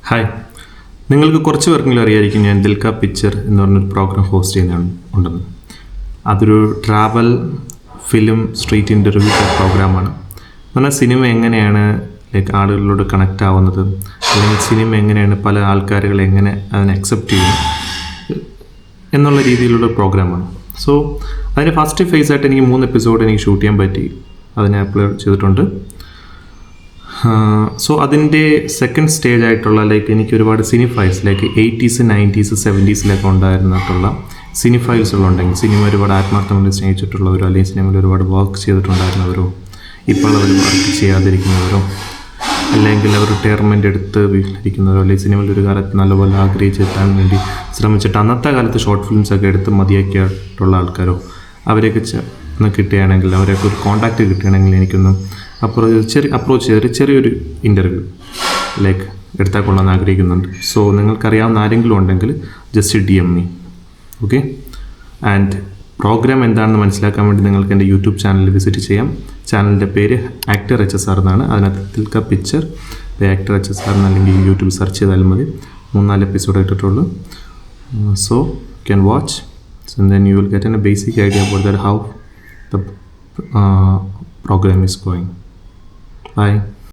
Hi, നിങ്ങൾക്ക് കുറച്ച് പേർക്കെങ്കിലും അറിയായിരിക്കും ഞാൻ ദിൽക്ക പിക്ചർ എന്ന് പറഞ്ഞൊരു പ്രോഗ്രാം ഹോസ്റ്റ് ചെയ്യുന്നുണ്ടെന്ന്. അതൊരു ട്രാവൽ ഫിലിം സ്ട്രീറ്റ് ഇൻ്റർവ്യൂ പ്രോഗ്രാമാണ്. എന്ന് പറഞ്ഞാൽ സിനിമ എങ്ങനെയാണ് ആളുകളോട് കണക്റ്റ് ആവുന്നത്, അല്ലെങ്കിൽ സിനിമ എങ്ങനെയാണ് പല ആൾക്കാരുകൾ എങ്ങനെ അതിനെ അക്സെപ്റ്റ് ചെയ്യും എന്നുള്ള രീതിയിലുള്ള പ്രോഗ്രാമാണ്. സോ അതിൻ്റെ ഫസ്റ്റ് ഫേസ് ആയിട്ട് എനിക്ക് 3 എപ്പിസോഡ് എനിക്ക് ഷൂട്ട് ചെയ്യാൻ പറ്റി, അതിനെ അപ്ലോഡ് ചെയ്തിട്ടുണ്ട്. സോ അതിൻ്റെ സെക്കൻഡ് സ്റ്റേജ് ആയിട്ടുള്ള എനിക്ക് ഒരുപാട് സിനിഫൈൽസ് 80s 90s 70s ഉണ്ടായിരുന്നിട്ടുള്ള സിനിഫൈൽസുകളുണ്ടെങ്കിൽ, സിനിമ ഒരുപാട് ആത്മാർത്ഥമായി സ്നേഹിച്ചിട്ടുള്ളവരോ അല്ലെങ്കിൽ സിനിമയിൽ ഒരുപാട് വർക്ക് ചെയ്തിട്ടുണ്ടായിരുന്നവരോ ഇപ്പോൾ അവർ വർക്ക് ചെയ്യാതിരിക്കുന്നവരോ അല്ലെങ്കിൽ അവർ റിട്ടയർമെൻ്റ് എടുത്ത് വീട്ടിലിരിക്കുന്നവരോ അല്ലെങ്കിൽ സിനിമയിൽ ഒരു കാലത്ത് നല്ലപോലെ ആഗ്രഹിച്ചെത്താൻ വേണ്ടി ശ്രമിച്ചിട്ട് അന്നത്തെ കാലത്ത് ഷോർട്ട് ഫിലിംസൊക്കെ എടുത്ത് മതിയാക്കിയിട്ടുള്ള ആൾക്കാരോ അവരെയൊക്കെ ഒന്ന് കിട്ടുകയാണെങ്കിൽ, അവരെയൊക്കെ ഒരു കോൺടാക്റ്റ് കിട്ടുകയാണെങ്കിൽ എനിക്കൊന്ന് അപ്രോച്ച് ചെയ്തൊരു ചെറിയൊരു ഇൻ്റർവ്യൂ എടുത്താൽ കൊള്ളാമെന്ന് ആഗ്രഹിക്കുന്നുണ്ട്. സോ നിങ്ങൾക്കറിയാവുന്ന ആരെങ്കിലും ഉണ്ടെങ്കിൽ just DM me. Okay, and program എന്താണെന്ന് മനസ്സിലാക്കാൻ വേണ്ടി നിങ്ങൾക്ക് എൻ്റെ യൂട്യൂബ് ചാനൽ വിസിറ്റ് ചെയ്യാം. ചാനലിൻ്റെ പേര് ആക്ടർ HSR എന്നാണ്. അതിനകത്ത് ദിൽക്ക പിക്ചർ ആക്ടർ HSR എന്നല്ലെങ്കിൽ യൂട്യൂബ് സെർച്ച് ചെയ്താലും മതി. 3-4 എപ്പിസോഡ് ഇട്ടിട്ടുള്ളൂ. So can watch and then you will get a basic idea about that how the program is going. Bye.